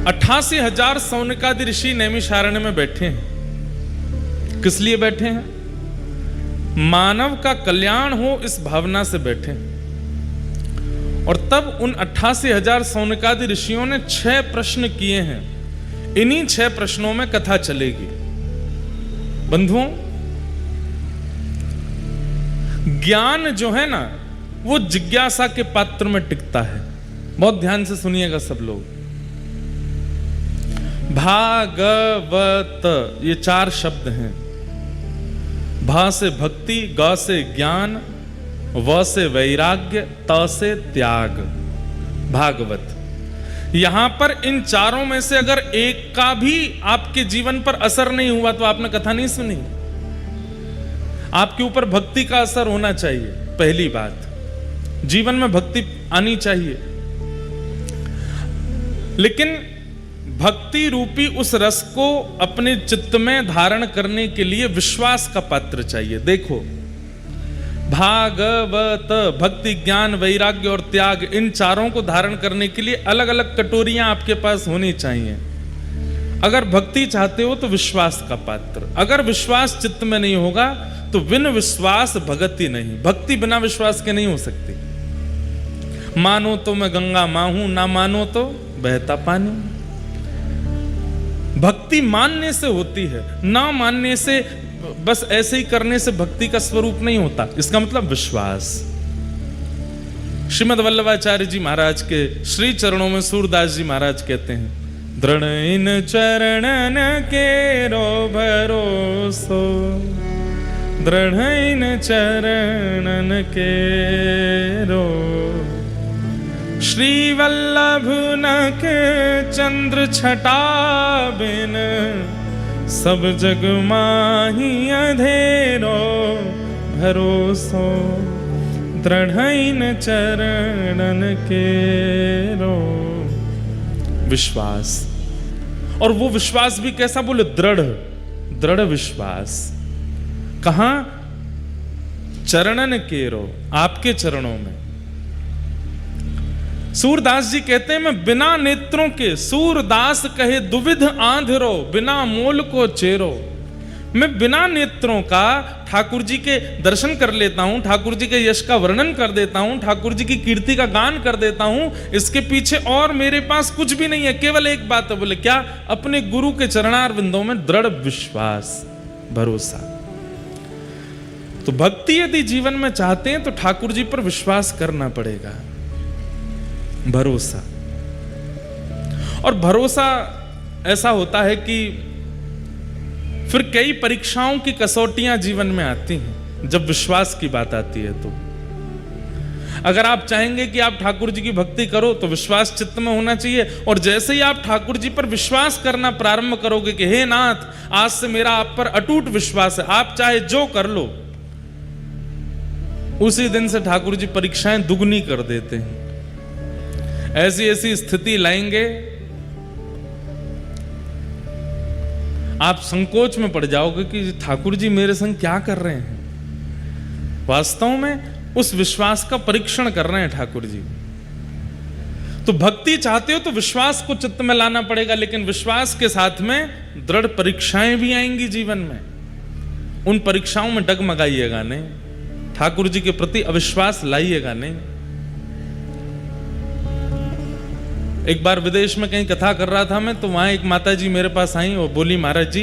88,000 सौनकादि ऋषि नैमिषारण्य में बैठे हैं। किस लिए बैठे हैं? मानव का कल्याण हो इस भावना से बैठे हैं। और तब उन 88,000 सौनकादि ऋषियों ने 6 प्रश्न किए हैं। इन्हीं 6 प्रश्नों में कथा चलेगी। बंधुओं, ज्ञान जो है ना, वो जिज्ञासा के पात्र में टिकता है। बहुत ध्यान से सुनिएगा सब लोग। भागवत, ये 4 शब्द हैं। भा से भक्ति, ग से ज्ञान, व से वैराग्य, त से त्याग। भागवत। यहां पर इन चारों में से अगर एक का भी आपके जीवन पर असर नहीं हुआ तो आपने कथा नहीं सुनी। आपके ऊपर भक्ति का असर होना चाहिए। पहली बात, जीवन में भक्ति आनी चाहिए। लेकिन भक्ति रूपी उस रस को अपने चित्त में धारण करने के लिए विश्वास का पात्र चाहिए। देखो, भागवत, भक्ति, ज्ञान, वैराग्य और त्याग, इन चारों को धारण करने के लिए अलग अलग कटोरियां आपके पास होनी चाहिए। अगर भक्ति चाहते हो तो विश्वास का पात्र। अगर विश्वास चित्त में नहीं होगा तो बिन विश्वास भगति नहीं। भक्ति बिना विश्वास के नहीं हो सकती। मानो तो मैं गंगा मां हूं, ना मानो तो बहता पानी। भक्ति मानने से होती है, ना मानने से, बस ऐसे ही करने से भक्ति का स्वरूप नहीं होता। इसका मतलब विश्वास। श्रीमद् वल्लभाचार्य जी महाराज के श्री चरणों में सूरदास जी महाराज कहते हैं, दृढ़ इन चरणन के रो भरोसो, दृढ़ इन चरणन के रो, श्री वल्लभ नख चंद्र छटा बिन, सब जग माही अंधेरो भरोसो, दृढ़ चरणन के रो। विश्वास। और वो विश्वास भी कैसा? बोले दृढ़, दृढ़ विश्वास। कहां? चरणन के रो, आपके चरणों में। सूरदास जी कहते हैं, मैं बिना नेत्रों के, सूरदास कहे दुविध आंधरो, बिना मोल को चेरो। मैं बिना नेत्रों का ठाकुर जी के दर्शन कर लेता हूं, ठाकुर जी के यश का वर्णन कर देता हूं, ठाकुर जी की कीर्ति का गान कर देता हूं। इसके पीछे और मेरे पास कुछ भी नहीं है, केवल एक बात है। बोले क्या? अपने गुरु के चरणार बिंदों में दृढ़ विश्वास, भरोसा। तो भक्ति यदि जीवन में चाहते हैं तो ठाकुर जी पर विश्वास करना पड़ेगा। भरोसा। और भरोसा ऐसा होता है कि फिर कई परीक्षाओं की कसौटियां जीवन में आती हैं जब विश्वास की बात आती है। तो अगर आप चाहेंगे कि आप ठाकुर जी की भक्ति करो तो विश्वास चित्त में होना चाहिए। और जैसे ही आप ठाकुर जी पर विश्वास करना प्रारंभ करोगे कि हे नाथ, आज से मेरा आप पर अटूट विश्वास है, आप चाहे जो कर लो, उसी दिन से ठाकुर जी परीक्षाएं दुगनी कर देते हैं। ऐसी ऐसी स्थिति लाएंगे, आप संकोच में पड़ जाओगे कि ठाकुर जी मेरे संग क्या कर रहे हैं। वास्तव में उस विश्वास का परीक्षण कर रहे हैं ठाकुर जी। तो भक्ति चाहते हो तो विश्वास को चित्त में लाना पड़ेगा, लेकिन विश्वास के साथ में दृढ़ परीक्षाएं भी आएंगी जीवन में। उन परीक्षाओं में डगमगाइएगा नहीं, ठाकुर जी के प्रति अविश्वास लाइएगा नहीं। एक बार विदेश में कहीं कथा कर रहा था मैं, तो वहां एक माता जी मेरे पास आई। वो बोली, महाराज जी,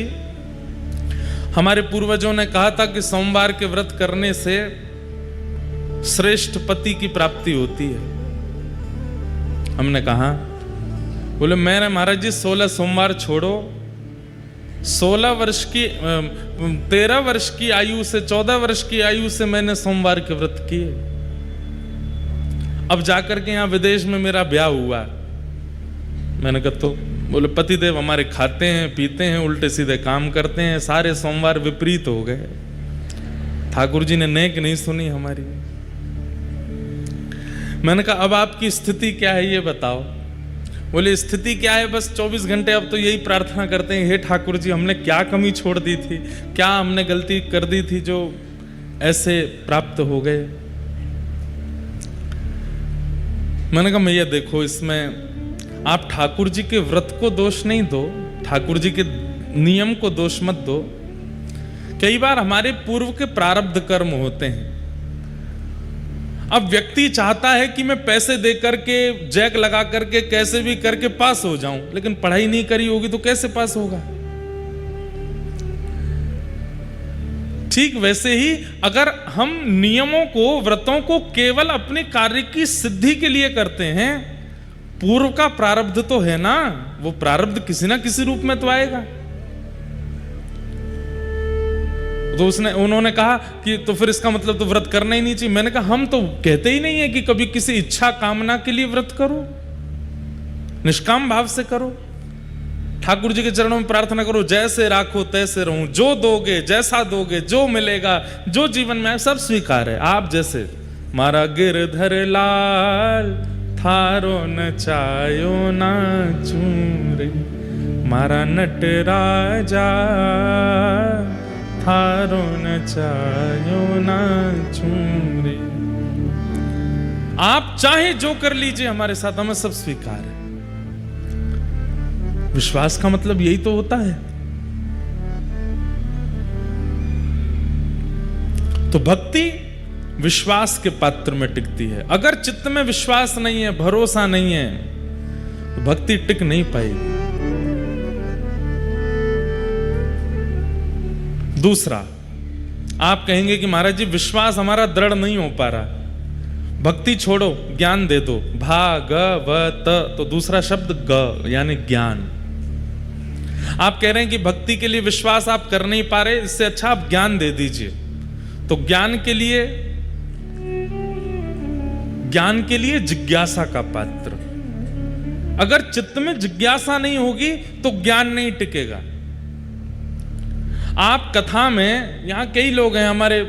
हमारे पूर्वजों ने कहा था कि सोमवार के व्रत करने से श्रेष्ठ पति की प्राप्ति होती है। हमने कहा, बोले मैंने महाराज जी 16 सोमवार छोड़ो, 16 वर्ष की 13 वर्ष की आयु से 14 वर्ष की आयु से मैंने सोमवार के व्रत किए। अब जाकर के यहाँ विदेश में मेरा ब्याह हुआ। मैंने कहा तो? बोले पतिदेव हमारे खाते हैं, पीते हैं, उल्टे सीधे काम करते हैं, सारे सोमवार विपरीत हो गए। ठाकुर जी ने नेक नहीं सुनी हमारी। मैंने कहा अब आपकी स्थिति क्या है ये बताओ। बोले स्थिति क्या है, बस 24 घंटे अब तो यही प्रार्थना करते हैं, हे ठाकुर जी हमने क्या कमी छोड़ दी थी, क्या हमने गलती कर दी थी जो ऐसे प्राप्त हो गए। मैंने कहा मैया देखो, इसमें आप ठाकुर जी के व्रत को दोष नहीं दो, ठाकुर जी के नियम को दोष मत दो। कई बार हमारे पूर्व के प्रारब्ध कर्म होते हैं। अब व्यक्ति चाहता है कि मैं पैसे दे करके, जैक लगा करके, कैसे भी करके पास हो जाऊं, लेकिन पढ़ाई नहीं करी होगी तो कैसे पास होगा? ठीक वैसे ही अगर हम नियमों को, व्रतों को केवल अपने कार्य की सिद्धि के लिए करते हैं, पूर्व का प्रारब्ध तो है ना, वो प्रारब्ध किसी ना किसी रूप में तो आएगा। तो उन्होंने कहा कि तो फिर इसका मतलब तो व्रत करना ही नहीं चाहिए। मैंने कहा हम तो कहते ही नहीं है कि कभी किसी इच्छा कामना के लिए व्रत करो, निष्काम भाव से करो, ठाकुर जी के चरणों में प्रार्थना करो, जैसे राखो तैसे रहूं, जो दोगे, जैसा दोगे, जो मिलेगा, जो जीवन में आए सब स्वीकार है। आप जैसे मारा गिरधर लाल थारो नचायो ना चूरे, मारा नट राजा थारो नचायो ना चूरे। आप चाहे जो कर लीजिए हमारे साथ, हमें सब स्वीकार है। विश्वास का मतलब यही तो होता है। तो भक्ति विश्वास के पात्र में टिकती है। अगर चित्त में विश्वास नहीं है, भरोसा नहीं है, तो भक्ति टिक नहीं पाएगी। दूसरा, आप कहेंगे कि महाराज जी विश्वास हमारा दृढ़ नहीं हो पा रहा, भक्ति छोड़ो, ज्ञान दे दो। भा ग व त, तो दूसरा शब्द ग यानी ज्ञान। आप कह रहे हैं कि भक्ति के लिए विश्वास आप कर नहीं पा रहे, इससे अच्छा आप ज्ञान दे दीजिए। तो ज्ञान के लिए जिज्ञासा का पात्र। अगर चित्त में जिज्ञासा नहीं होगी तो ज्ञान नहीं टिकेगा। आप कथा में, यहां कई लोग हैं हमारे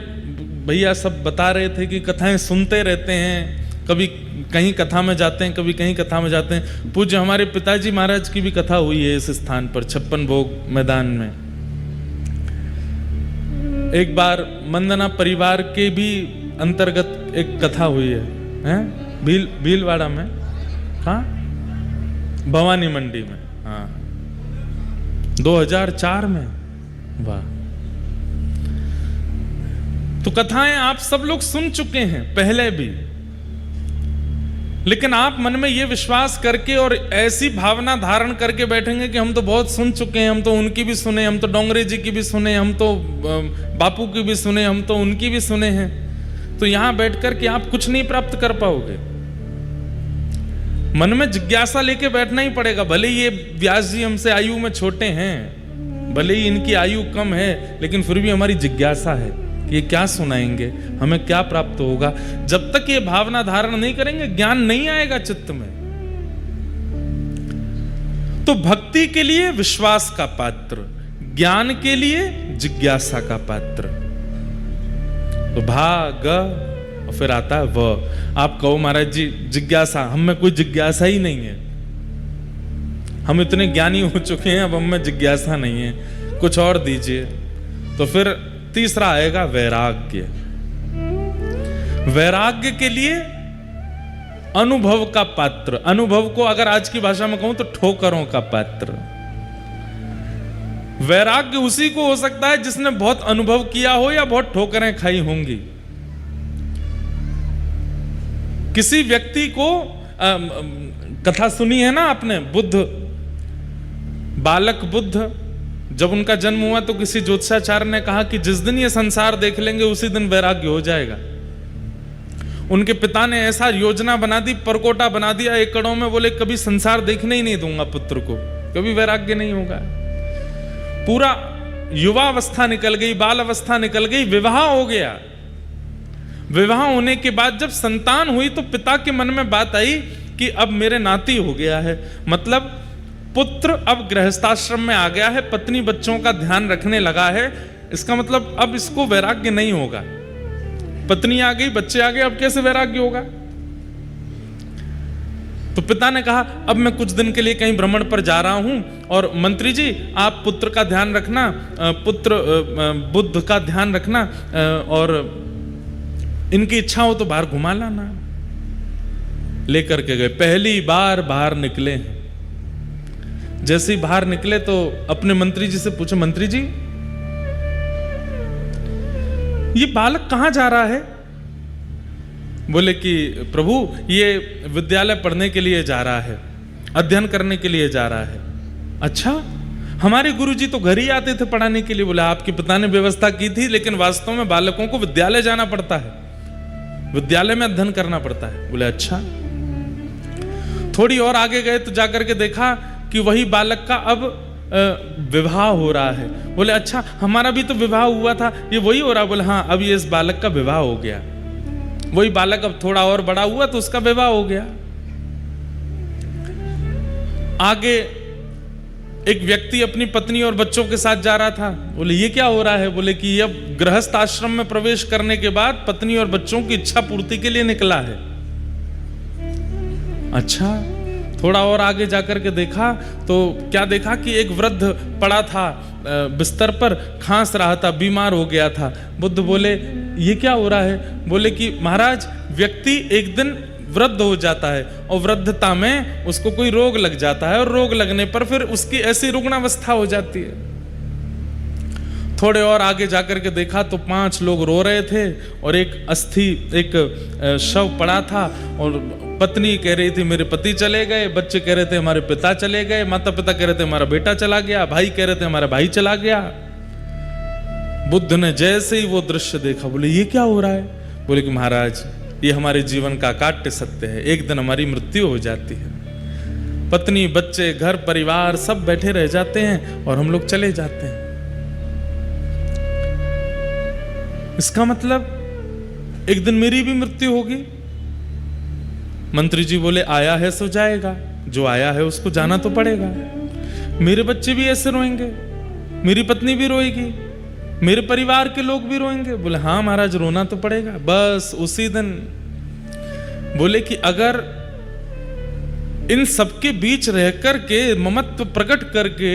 भैया, सब बता रहे थे कि कथाएं सुनते रहते हैं, कभी कहीं कथा में जाते हैं, कभी कहीं कथा में जाते हैं। पूज्य हमारे पिताजी महाराज की भी कथा हुई है इस स्थान पर, 56 भोग मैदान में। एक बार मंदना परिवार के भी अंतर्गत एक कथा हुई है, भीलवाड़ा में, हाँ, भवानी मंडी में, हाँ, 2004 में। वाह। तो कथाएं आप सब लोग सुन चुके हैं पहले भी, लेकिन आप मन में यह विश्वास करके और ऐसी भावना धारण करके बैठेंगे कि हम तो बहुत सुन चुके हैं, हम तो उनकी भी सुने, हम तो डोंगरे जी की भी सुने, हम तो बापू की भी सुने, हम तो उनकी भी सुने हैं। तो यहां बैठकर के आप कुछ नहीं प्राप्त कर पाओगे। मन में जिज्ञासा लेके बैठना ही पड़ेगा। भले ये व्यास जी हमसे आयु में छोटे हैं, भले ही इनकी आयु कम है, लेकिन फिर भी हमारी जिज्ञासा है कि ये क्या सुनाएंगे, हमें क्या प्राप्त होगा। जब तक ये भावना धारण नहीं करेंगे, ज्ञान नहीं आएगा चित्त में। तो भक्ति के लिए विश्वास का पात्र, ज्ञान के लिए जिज्ञासा का पात्र। तो भाग और फिर आता है व। आप कहो महाराज जी जिज्ञासा, हम में कोई जिज्ञासा ही नहीं है, हम इतने ज्ञानी हो चुके हैं, अब हम में जिज्ञासा नहीं है, कुछ और दीजिए। तो फिर तीसरा आएगा वैराग्य। वैराग्य के लिए अनुभव का पात्र। अनुभव को अगर आज की भाषा में कहूं तो ठोकरों का पात्र। वैराग्य उसी को हो सकता है जिसने बहुत अनुभव किया हो या बहुत ठोकरें खाई होंगी। किसी व्यक्ति को कथा सुनी है ना आपने, बुद्ध, बालक बुद्ध, जब उनका जन्म हुआ तो किसी ज्योतिषाचार्य ने कहा कि जिस दिन ये संसार देख लेंगे उसी दिन वैराग्य हो जाएगा। उनके पिता ने ऐसा योजना बना दी, परकोटा बना दिया एकड़ों में, बोले कभी संसार देखने ही नहीं दूंगा पुत्र को, कभी वैराग्य नहीं होगा। पूरा युवावस्था निकल गई, बाल अवस्था निकल गई, विवाह हो गया। विवाह होने के बाद जब संतान हुई तो पिता के मन में बात आई कि अब मेरे नाती हो गया है, मतलब पुत्र अब गृहस्थाश्रम में आ गया है, पत्नी बच्चों का ध्यान रखने लगा है, इसका मतलब अब इसको वैराग्य नहीं होगा। पत्नी आ गई, बच्चे आ गए, अब कैसे वैराग्य होगा। तो पिता ने कहा अब मैं कुछ दिन के लिए कहीं भ्रमण पर जा रहा हूं, और मंत्री जी आप पुत्र का ध्यान रखना, पुत्र बुद्ध का ध्यान रखना, और इनकी इच्छा हो तो बाहर घुमा लाना। लेकर के गए, पहली बार बाहर निकले हैं, जैसे ही बाहर निकले तो अपने मंत्री जी से पूछे, मंत्री जी ये बालक कहां जा रहा है? बोले कि प्रभु ये विद्यालय पढ़ने के लिए जा रहा है, अध्ययन करने के लिए जा रहा है। अच्छा, हमारे गुरुजी तो घर ही आते थे पढ़ाने के लिए। बोले आपके पिता ने व्यवस्था की थी, लेकिन वास्तव में बालकों को विद्यालय जाना पड़ता है, विद्यालय में अध्ययन करना पड़ता है। बोले अच्छा। थोड़ी और आगे गए तो जाकर के देखा कि वही बालक का अब विवाह हो रहा है। बोले अच्छा, हमारा भी तो विवाह हुआ था, ये वही हो रहा? बोले हाँ, अब ये इस बालक का विवाह हो गया। वही बालक अब थोड़ा और बड़ा हुआ तो उसका विवाह हो गया। आगे एक व्यक्ति अपनी पत्नी और बच्चों के साथ जा रहा था। बोले ये क्या हो रहा है? बोले कि अब गृहस्थ आश्रम में प्रवेश करने के बाद पत्नी और बच्चों की इच्छा पूर्ति के लिए निकला है। अच्छा, थोड़ा और आगे जाकर के देखा तो क्या देखा कि एक वृद्ध पड़ा था बिस्तर पर, खांस रहा था, बीमार हो गया था। बुद्ध बोले ये क्या हो रहा है? बोले कि महाराज, व्यक्ति एक दिन वृद्ध हो जाता है और वृद्धता में उसको कोई रोग लग जाता है, और रोग लगने पर फिर उसकी ऐसी रुग्णावस्था हो जाती है। थोड़े और आगे जाकर के देखा तो 5 लोग रो रहे थे और एक शव पड़ा था, और पत्नी कह रही थी मेरे पति चले गए, बच्चे कह रहे थे हमारे पिता चले गए, माता पिता कह रहे थे हमारा बेटा चला गया, भाई कह रहे थे हमारा भाई चला गया। बुद्ध ने जैसे ही वो दृश्य देखा, बोले ये क्या हो रहा है? बोले कि महाराज, ये हमारे जीवन का काट्य सत्य है, एक दिन हमारी मृत्यु हो जाती है। पत्नी, बच्चे, घर परिवार सब बैठे रह जाते हैं और हम लोग चले जाते हैं। इसका मतलब एक दिन मेरी भी मृत्यु होगी। मंत्री जी बोले आया है सो जाएगा, जो आया है उसको जाना तो पड़ेगा। मेरे बच्चे भी ऐसे रोएंगे, मेरी पत्नी भी रोएगी, मेरे परिवार के लोग भी रोएंगे। बोले हाँ महाराज, रोना तो पड़ेगा। बस उसी दिन बोले कि अगर इन सबके बीच रहकर के ममत्व प्रकट करके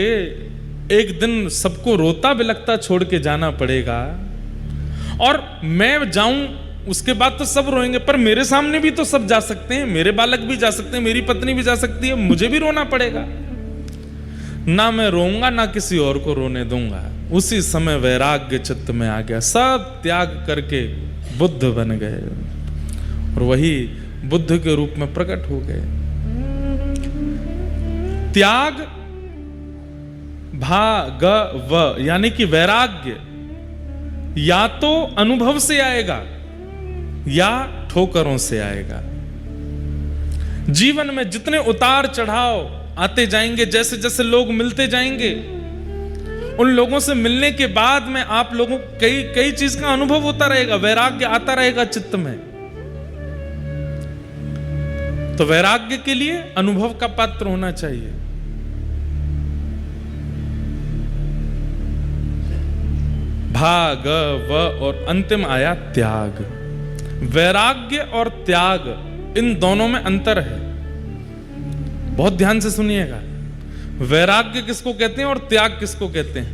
एक दिन सबको रोता बिलखता छोड़ के जाना पड़ेगा, और मैं जाऊं उसके बाद तो सब रोएंगे, पर मेरे सामने भी तो सब जा सकते हैं, मेरे बालक भी जा सकते हैं, मेरी पत्नी भी जा सकती है, मुझे भी रोना पड़ेगा। ना मैं रोऊंगा ना किसी और को रोने दूंगा। उसी समय वैराग्य चित्त में आ गया, सब त्याग करके बुद्ध बन गए और वही बुद्ध के रूप में प्रकट हो गए। त्याग भागव यानी कि वैराग्य या तो अनुभव से आएगा या ठोकरों से आएगा। जीवन में जितने उतार चढ़ाव आते जाएंगे, जैसे जैसे लोग मिलते जाएंगे, उन लोगों से मिलने के बाद में आप लोगों को कई चीज का अनुभव होता रहेगा, वैराग्य आता रहेगा चित्त में। तो वैराग्य के लिए अनुभव का पात्र होना चाहिए। भाग व और अंतिम आया त्याग। वैराग्य और त्याग, इन दोनों में अंतर है, बहुत ध्यान से सुनिएगा। वैराग्य किसको कहते हैं और त्याग किसको कहते हैं?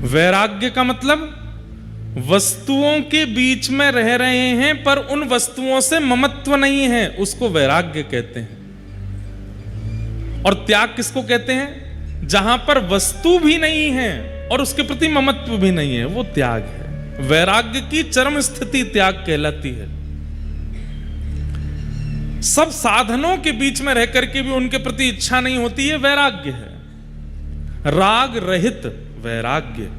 वैराग्य का मतलब वस्तुओं के बीच में रह रहे हैं पर उन वस्तुओं से ममत्व नहीं है, उसको वैराग्य कहते हैं। और त्याग किसको कहते हैं? जहां पर वस्तु भी नहीं है और उसके प्रति ममत्व भी नहीं है, वो त्याग है। वैराग्य की चरम स्थिति त्याग कहलाती है। सब साधनों के बीच में रह करके भी उनके प्रति इच्छा नहीं होती है, वैराग्य है। राग रहित वैराग्य।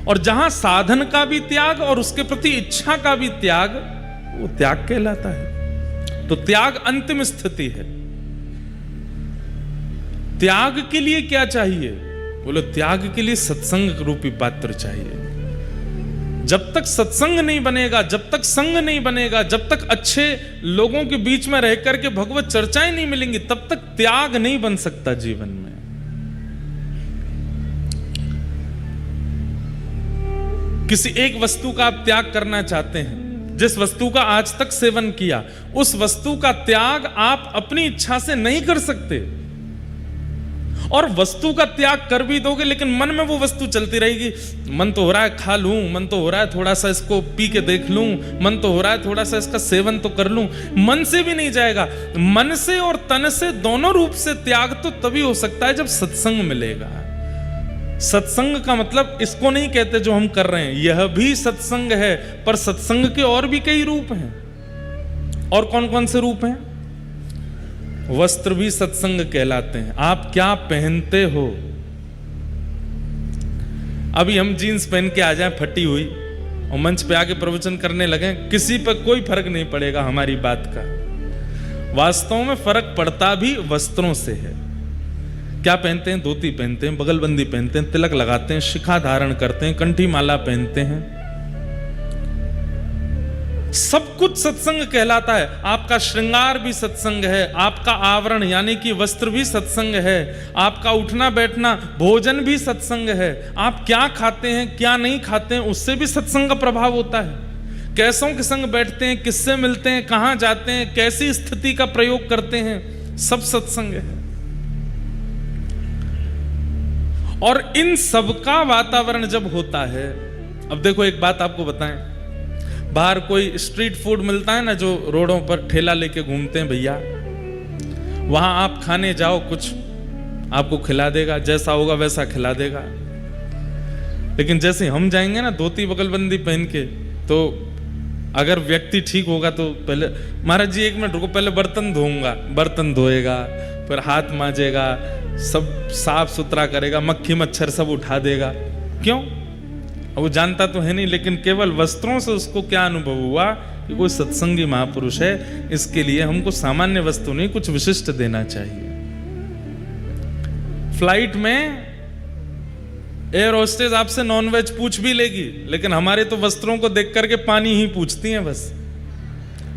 और जहां साधन का भी त्याग और उसके प्रति इच्छा का भी त्याग, वो त्याग कहलाता है। तो त्याग अंतिम स्थिति है। त्याग के लिए क्या चाहिए? बोलो त्याग के लिए सत्संग रूपी पात्र चाहिए। जब तक सत्संग नहीं बनेगा, जब तक संग नहीं बनेगा, जब तक अच्छे लोगों के बीच में रह करके भगवत चर्चाएं नहीं मिलेंगी, तब तक त्याग नहीं बन सकता जीवन में। किसी एक वस्तु का आप त्याग करना चाहते हैं, जिस वस्तु का आज तक सेवन किया, उस वस्तु का त्याग आप अपनी इच्छा से नहीं कर सकते। और वस्तु का त्याग कर भी दोगे लेकिन मन में वो वस्तु चलती रहेगी। मन तो हो रहा है खा लूं, मन तो हो रहा है थोड़ा सा इसको पी के देख लूं, मन तो हो रहा है थोड़ा सा इसका सेवन तो कर लूं, मन से भी नहीं जाएगा। मन से और तन से दोनों रूप से त्याग तो तभी हो सकता है जब सत्संग मिलेगा। सत्संग का मतलब इसको नहीं कहते जो हम कर रहे हैं, यह भी सत्संग है, पर सत्संग के और भी कई रूप हैं। और कौन कौन से रूप हैं? वस्त्र भी सत्संग कहलाते हैं। आप क्या पहनते हो? अभी हम जीन्स पहन के आ जाएं फटी हुई और मंच पे आके प्रवचन करने लगे, किसी पर कोई फर्क नहीं पड़ेगा हमारी बात का। वास्तव में फर्क पड़ता भी वस्त्रों से है। क्या पहनते हैं? धोती पहनते हैं, बगलबंदी पहनते हैं, तिलक लगाते हैं, शिखा धारण करते हैं, कंठी माला पहनते हैं, सब कुछ सत्संग कहलाता है। आपका श्रृंगार भी सत्संग है, आपका आवरण यानी कि वस्त्र भी सत्संग है, आपका उठना बैठना भोजन भी सत्संग है। आप क्या खाते हैं क्या नहीं खाते हैं उससे भी सत्संग का प्रभाव होता है। कैसों के संग बैठते हैं, किससे मिलते हैं, कहां जाते हैं, कैसी स्थिति का प्रयोग करते हैं, सब सत्संग है। और इन सब का वातावरण जब होता है, अब देखो एक बात आपको बताएं, बाहर कोई स्ट्रीट फूड मिलता है ना, जो रोडों पर ठेला लेके घूमते हैं भैया, वहां आप खाने जाओ, कुछ आपको खिला देगा, जैसा होगा वैसा खिला देगा। लेकिन जैसे हम जाएंगे ना धोती बगलबंदी पहन के, तो अगर व्यक्ति ठीक होगा तो पहले महाराज जी 1 मिनट रुको, पहले बर्तन धोऊंगा, बर्तन धोएगा, फिर हाथ मांजेगा, सब साफ सुथरा करेगा, मक्खी मच्छर सब उठा देगा। क्यों? वो जानता तो है नहीं, लेकिन केवल वस्त्रों से उसको क्या अनुभव हुआ कि कोई सत्संगी महापुरुष है, इसके लिए हमको सामान्य वस्तु नहीं कुछ विशिष्ट देना चाहिए। फ्लाइट में एयर होस्टेस आपसे नॉनवेज पूछ भी लेगी, लेकिन हमारे तो वस्त्रों को देख करके पानी ही पूछती हैं बस।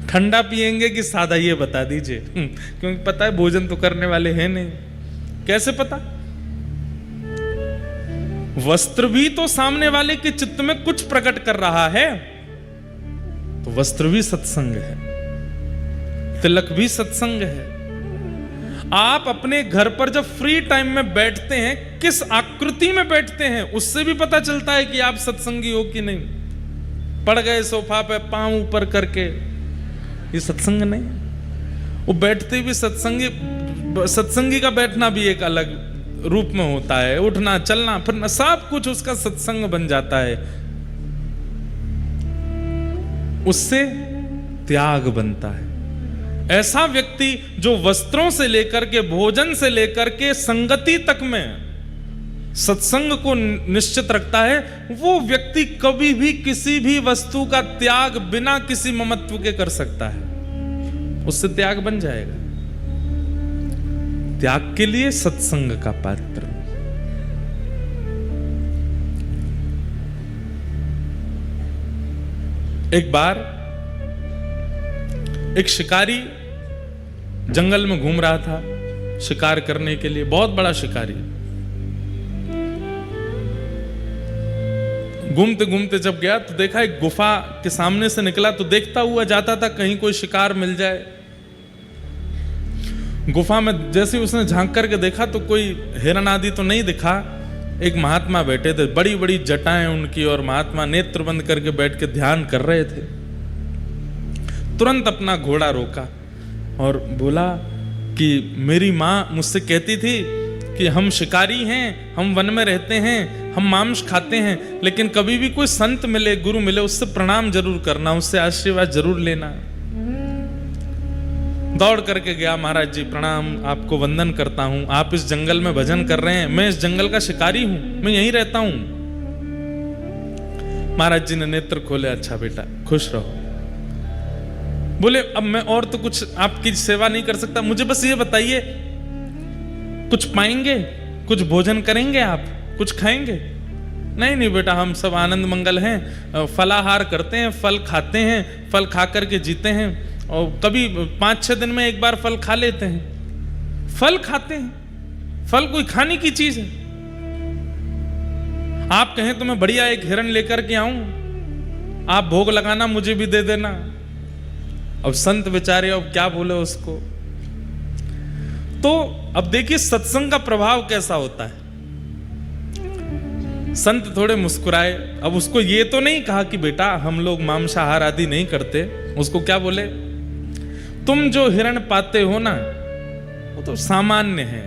ठंडा पिएंगे कि सादा ये बता दीजिए, क्योंकि पता है भोजन तो करने वाले हैं नहीं। कैसे पता? वस्त्र भी तो सामने वाले के चित्त में कुछ प्रकट कर रहा है, तो वस्त्र भी सत्संग है, तिलक भी सत्संग है। आप अपने घर पर जब फ्री टाइम में बैठते हैं, किस आकृति में बैठते हैं उससे भी पता चलता है कि आप सत्संगी हो कि नहीं। पड़ गए सोफा पे पांव ऊपर करके, ये सत्संग नहीं। वो बैठते भी सत्संगी का बैठना भी एक अलग रूप में होता है, उठना चलना फिरना सब कुछ उसका सत्संग बन जाता है। उससे त्याग बनता है। ऐसा व्यक्ति जो वस्त्रों से लेकर के भोजन से लेकर के संगति तक में सत्संग को निश्चित रखता है, वो व्यक्ति कभी भी किसी भी वस्तु का त्याग बिना किसी ममत्व के कर सकता है। उससे त्याग बन जाएगा। त्याग के लिए सत्संग का पात्र। एक बार एक शिकारी जंगल में घूम रहा था शिकार करने के लिए, बहुत बड़ा शिकारी। घूमते घूमते जब गया तो देखा एक गुफा के सामने से निकला, तो देखता हुआ जाता था कहीं कोई शिकार मिल जाए। गुफा में जैसे उसने झांक करके देखा तो कोई हिरन आदि तो नहीं दिखा। एक महात्मा बैठे थे, बड़ी बड़ी जटाएं उनकी, और महात्मा नेत्र बंद करके बैठ के ध्यान कर रहे थे। तुरंत अपना घोड़ा रोका और बोला कि मेरी माँ मुझसे कहती थी कि हम शिकारी हैं, हम वन में रहते हैं, हम मांस खाते हैं, लेकिन कभी भी कोई संत मिले, गुरु मिले, उससे प्रणाम जरूर करना, उससे आशीर्वाद जरूर लेना। दौड़ करके गया, महाराज जी प्रणाम, आपको वंदन करता हूं, आप इस जंगल में भजन कर रहे हैं, मैं इस जंगल का शिकारी हूं, मैं यहीं रहता हूं। महाराज जी ने नेत्र खोले, अच्छा बेटा खुश रहो। बोले अब मैं और तो कुछ आपकी सेवा नहीं कर सकता, मुझे बस ये बताइए कुछ पाएंगे, कुछ भोजन करेंगे, आप कुछ खाएंगे? नहीं नहीं बेटा, हम सब आनंद मंगल हैं, फलाहार करते हैं, फल खाते हैं, फल खा करके जीते हैं, और कभी 5-6 दिन में एक बार फल खा लेते हैं। फल खाते हैं, फल कोई खाने की चीज है? आप कहें तो मैं बढ़िया एक हिरन लेकर के आऊं, आप भोग लगाना, मुझे भी दे देना। अब संत बेचारे अब क्या बोले उसको। तो अब देखिए सत्संग का प्रभाव कैसा होता है। संत थोड़े मुस्कुराए। अब उसको ये तो नहीं कहा कि बेटा हम लोग मांसाहार आदि नहीं करते। उसको क्या बोले, तुम जो हिरण पाते हो ना वो तो सामान्य है,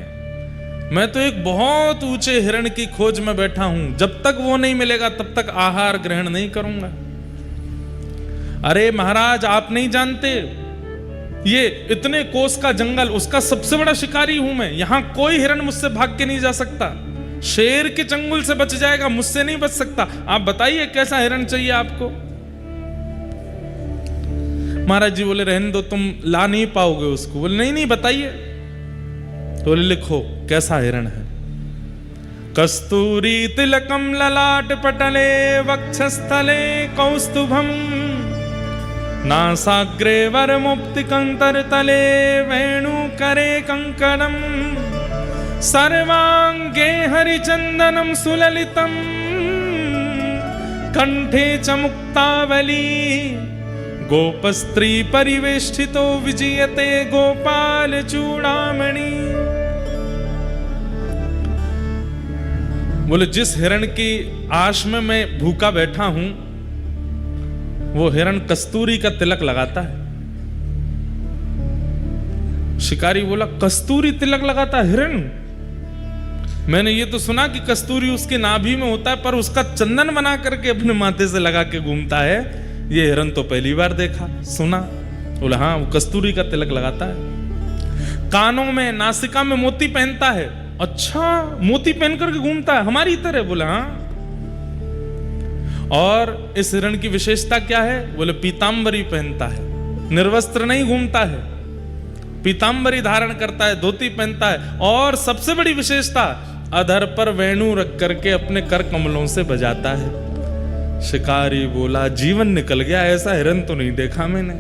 मैं तो एक बहुत ऊंचे हिरण की खोज में बैठा हूं, जब तक वो नहीं मिलेगा तब तक आहार ग्रहण नहीं करूंगा। अरे महाराज आप नहीं जानते, ये इतने कोस का जंगल, उसका सबसे बड़ा शिकारी हूं मैं, यहां कोई हिरण मुझसे भाग के नहीं जा सकता, शेर के चंगुल से बच जाएगा, मुझसे नहीं बच सकता। आप बताइए कैसा हिरण चाहिए आपको। महाराज जी बोले रहने दो, तुम ला नहीं पाओगे उसको। बोले नहीं नहीं बताइए। तो बोले लिखो कैसा हिरण है। कस्तूरी तिलकम ललाट पटले वक्षस्थले कौस्तुभम नासाग्रे वर मुक्ति कंतर तले वेणु करे कंकणम सर्वांगे हरिचंदनम सुललितम कंठे च मुक्तावली गोपस्त्री परिवेष्टितो विजयते गोपाल चूड़ामणि। बोले जिस हिरण की आश में मैं भूखा बैठा हूं वो हिरण कस्तूरी का तिलक लगाता है। शिकारी बोला कस्तूरी तिलक लगाता है हिरण? मैंने ये तो सुना कि कस्तूरी उसके नाभि में होता है, पर उसका चंदन बना करके अपने माथे से लगा के घूमता है, ये हिरण तो पहली बार देखा सुना। बोला हाँ वो कस्तूरी का तिलक लगाता है। कानों में नासिका में मोती पहनता है। अच्छा मोती पहन करके घूमता है हमारी तरह? बोला हाँ। और इस हिरण की विशेषता क्या है? बोले पीतांबरी पहनता है, निर्वस्त्र नहीं घूमता है, पीतांबरी धारण करता है, धोती पहनता है, और सबसे बड़ी विशेषता अधर पर वेणु रख करके अपने कर कमलों से बजाता है। शिकारी बोला जीवन निकल गया, ऐसा हिरण तो नहीं देखा मैंने।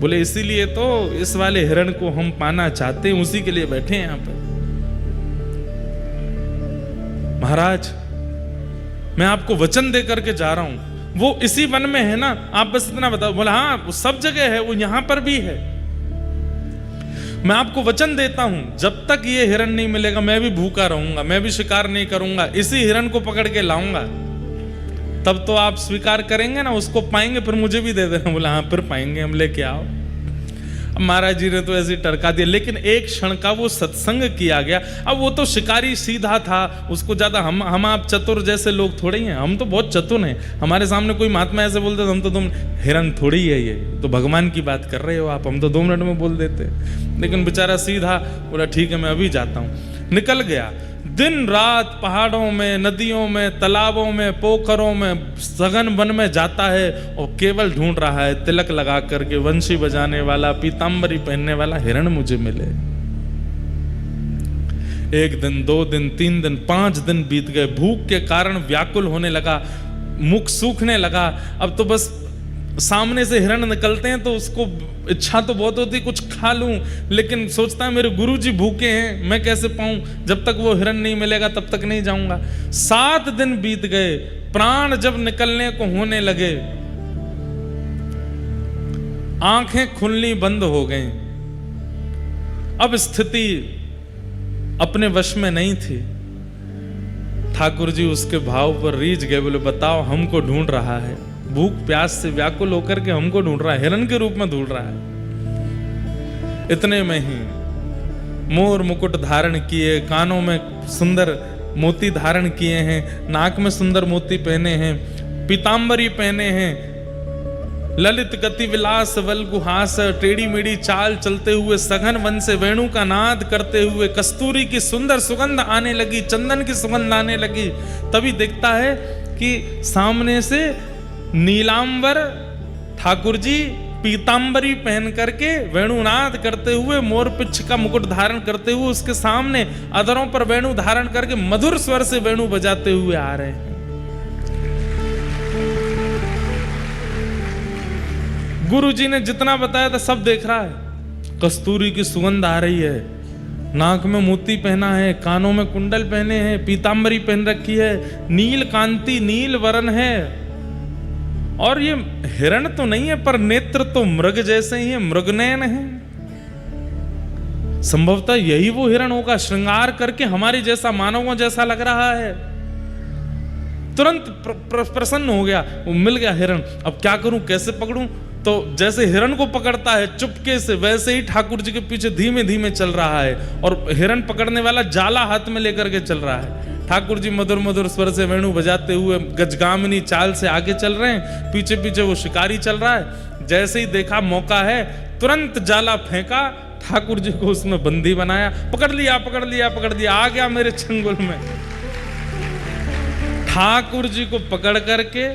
बोले इसीलिए तो इस वाले हिरण को हम पाना चाहते हैं, उसी के लिए बैठे हैं यहां पर। महाराज मैं आपको वचन दे करके जा रहा हूं, वो इसी वन में है ना, आप बस इतना बताओ। बोला हाँ वो सब जगह है, वो यहां पर भी है। मैं आपको वचन देता हूं जब तक ये हिरण नहीं मिलेगा मैं भी भूखा रहूंगा, मैं भी शिकार नहीं करूंगा, इसी हिरण को पकड़ के लाऊंगा, तब तो आप स्वीकार करेंगे ना, उसको पाएंगे फिर मुझे भी दे देना। बोला हाँ फिर पाएंगे हम, लेके आओ। अब महाराज जी ने तो ऐसे टरका दिया, लेकिन एक क्षण का वो सत्संग किया गया। अब वो तो शिकारी सीधा था, उसको ज्यादा हम आप चतुर जैसे लोग थोड़े ही हैं, हम तो बहुत चतुर हैं। हमारे सामने कोई महात्मा ऐसे बोलते तो हम तो तुम हिरण थोड़ी है, ये तो भगवान की बात कर रहे हो आप, हम तो 2 मिनट में बोल देते। लेकिन बेचारा सीधा बोला ठीक है मैं अभी जाता हूँ। निकल गया। दिन रात पहाड़ों में, नदियों में, तालाबों में, पोखरों में, सघन वन में जाता है और केवल ढूंढ रहा है तिलक लगा करके वंशी बजाने वाला, पीतांबरी पहनने वाला हिरण मुझे मिले। 1 दिन, 2 दिन, 3 दिन, 5 दिन बीत गए। भूख के कारण व्याकुल होने लगा, मुख सूखने लगा। अब तो बस सामने से हिरण निकलते हैं तो उसको इच्छा तो बहुत होती कुछ खा लूं, लेकिन सोचता है मेरे गुरुजी भूखे हैं, मैं कैसे पाऊं, जब तक वो हिरण नहीं मिलेगा तब तक नहीं जाऊंगा। 7 दिन बीत गए। प्राण जब निकलने को होने लगे, आंखें खुलनी बंद हो गईं। अब स्थिति अपने वश में नहीं थी। ठाकुर जी उसके भाव पर रीझ गए। बोले बताओ हमको ढूंढ रहा है, भूख प्यास से व्याकुल होकर के हमको ढूंढ रहा है, हिरण के रूप में ढूंढ रहा है। इतने में ही मोर मुकुट धारण किए, कानों में सुंदर मोती धारण किए हैं, नाक में सुंदर मोती पहने हैं, पीतांबरी पहने हैं, ललित गति विलास वल्गुहास, टेढ़ी मेढ़ी चाल चलते हुए सघन वन से वेणु का नाद करते हुए कस्तूरी की सुंदर सुगंध आने लगी, चंदन की सुगंध आने लगी। तभी देखता है कि सामने से नीलांबर ठाकुर जी पीतांबरी पहन करके वेणुनाद करते हुए, मोर पिच्छ का मुकुट धारण करते हुए उसके सामने अधरों पर वेणु धारण करके मधुर स्वर से वेणु बजाते हुए आ रहे हैं। गुरुजी ने जितना बताया था सब देख रहा है। कस्तूरी की सुगंध आ रही है, नाक में मोती पहना है, कानों में कुंडल पहने हैं, पीतांबरी पहन रखी है, नील कांति नील वरण है। और ये हिरण तो नहीं है पर नेत्र तो मृग जैसे ही है, मृगनयन है। संभवतः यही वो हिरण होगा, श्रृंगार करके हमारे जैसा, मानवों जैसा लग रहा है। तुरंत प्रसन्न हो गया, वो मिल गया हिरण। अब क्या करूं, कैसे पकड़ूं? तो जैसे हिरण को पकड़ता है चुपके से, वैसे ही ठाकुर जी के पीछे धीमे धीमे चल रहा है, और हिरण पकड़ने वाला जाला हाथ में लेकर के चल रहा है। ठाकुर जी मधुर मधुर स्वर से वेणु बजाते हुए गजगामिनी चाल से आगे चल रहे हैं, पीछे पीछे वो शिकारी चल रहा है। जैसे ही देखा मौका है, तुरंत जाला फेंका, ठाकुर जी को उसमें बंदी बनाया, पकड़ लिया पकड़ लिया पकड़ लिया, आ गया मेरे चंगुल में। ठाकुर जी को पकड़ करके,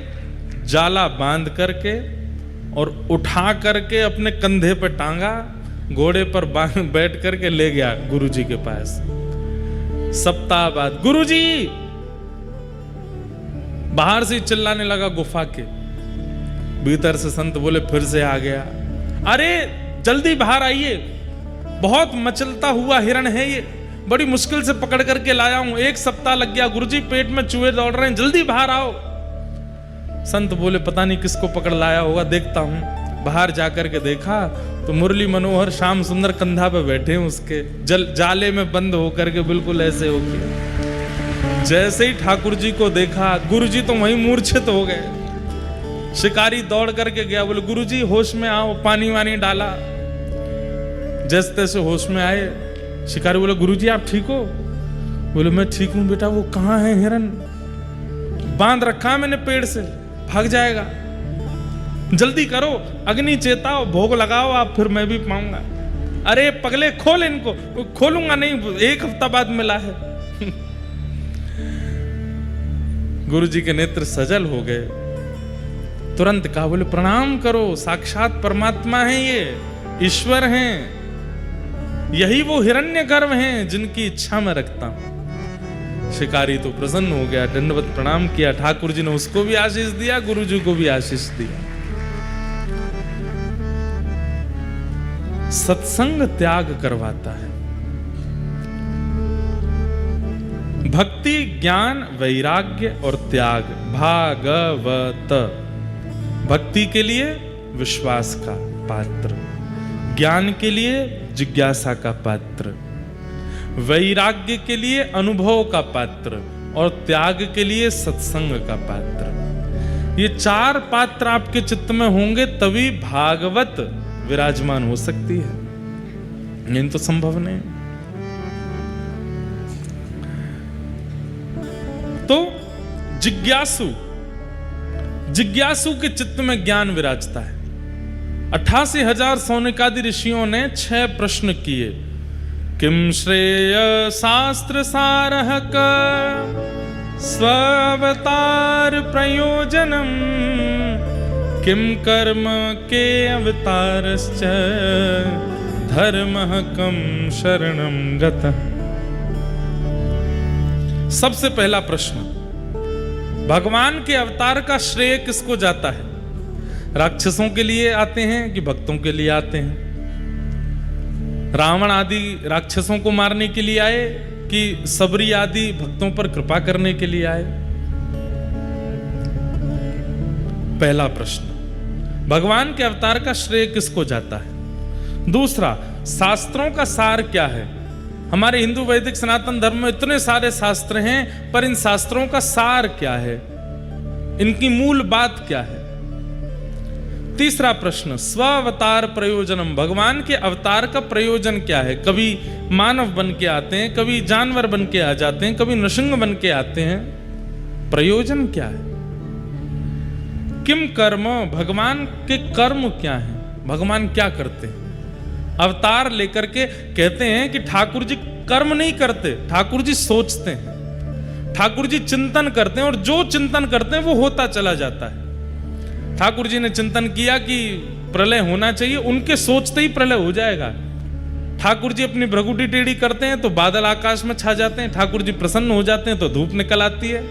जाला बांध करके और उठा करके अपने कंधे पर टांगा, घोड़े पर बैठ करके ले गया गुरु जी के पास। सप्ताह बाद गुरु जी बाहर से चिल्लाने लगा गुफा के भीतर से। संत बोले फिर से आ गया, अरे जल्दी बाहर आइए, बहुत मचलता हुआ हिरण है ये, बड़ी मुश्किल से पकड़ करके लाया हूं, 1 सप्ताह लग गया गुरुजी, पेट में चूहे दौड़ रहे हैं, जल्दी बाहर आओ। संत बोले पता नहीं किसको पकड़ लाया होगा, देखता हूं। बाहर जाकर के देखा तो मुरली मनोहर श्याम सुंदर कंधा पे बैठे हैं उसके, जाले में बंद होकर के, बिल्कुल ऐसे हो गए। जैसे ही ठाकुर जी को देखा, गुरु जी तो वहीं मूर्छित हो गए। शिकारी दौड़ करके गया, बोले गुरु जी होश में आओ, पानी वानी डाला। जैसे तैसे होश में आए। शिकारी बोले गुरु जी आप ठीक हो? बोले मैं ठीक हूं बेटा। वो कहाँ है हिरण? बांध रखा मैंने पेड़ से, भाग जाएगा, जल्दी करो, अग्नि चेताओ, भोग लगाओ आप, फिर मैं भी पाऊंगा। अरे पगले खोल इनको। खोलूंगा नहीं, 1 हफ्ता बाद मिला है। गुरु जी के नेत्र सजल हो गए। तुरंत कहा, बोले प्रणाम करो, साक्षात परमात्मा है, ये ईश्वर हैं, यही वो हिरण्यगर्भ हैं जिनकी इच्छा में रखता हूं। शिकारी तो प्रसन्न हो गया, दंडवत प्रणाम किया। ठाकुर जी ने उसको भी आशीष दिया, गुरु जी को भी आशीष दिया। सत्संग त्याग करवाता है। भक्ति, ज्ञान, वैराग्य और त्याग, भागवत। भक्ति के लिए विश्वास का पात्र, ज्ञान के लिए जिज्ञासा का पात्र, वैराग्य के लिए अनुभव का पात्र और त्याग के लिए सत्संग का पात्र। ये 4 पात्र आपके चित्त में होंगे तभी भागवत विराजमान हो सकती है, नहीं तो संभव नहीं। तो जिज्ञासु के चित्त में ज्ञान विराजता है। 88,000 सौनिकादि ऋषियों ने 6 प्रश्न किए। किम श्रेय शास्त्र सारः स्वावतार प्रयोजनम, किम कर्म के अवतारश्च धर्मः कम शरणं गतः। सबसे पहला प्रश्न, भगवान के अवतार का श्रेय किसको जाता है? राक्षसों के लिए आते हैं कि भक्तों के लिए आते हैं? रावण आदि राक्षसों को मारने के लिए आए कि सबरी आदि भक्तों पर कृपा करने के लिए आए? पहला प्रश्न, भगवान के अवतार का श्रेय किसको जाता है? दूसरा, शास्त्रों का सार क्या है? हमारे हिंदू वैदिक सनातन धर्म में इतने सारे शास्त्र हैं, पर इन शास्त्रों का सार क्या है? इनकी मूल बात क्या है? तीसरा प्रश्न, स्वावतार प्रयोजनम, भगवान के अवतार का प्रयोजन क्या है? कभी मानव बन के आते हैं, कभी जानवर बन के आ जाते हैं, कभी नृसिंह बन के आते हैं, प्रयोजन क्या है? किम कर्म, भगवान के कर्म क्या हैं? भगवान क्या करते हैं? अवतार लेकर के कहते हैं कि ठाकुर जी कर्म नहीं करते, ठाकुर जी सोचते हैं, ठाकुर जी चिंतन करते हैं, और जो चिंतन करते हैं वो होता चला जाता है। ठाकुर जी ने चिंतन किया कि प्रलय होना चाहिए, उनके सोचते ही प्रलय हो जाएगा। ठाकुर जी अपनी भ्रगुटी टेढ़ी करते हैं तो बादल आकाश में छा जाते हैं, ठाकुर जी प्रसन्न हो जाते हैं तो धूप निकल आती है।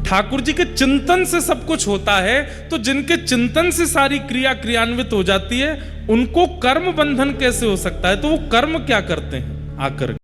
ठाकुर जी के चिंतन से सब कुछ होता है, तो जिनके चिंतन से सारी क्रिया क्रियान्वित हो जाती है, उनको कर्म बंधन कैसे हो सकता है? तो वो कर्म क्या करते हैं आकर?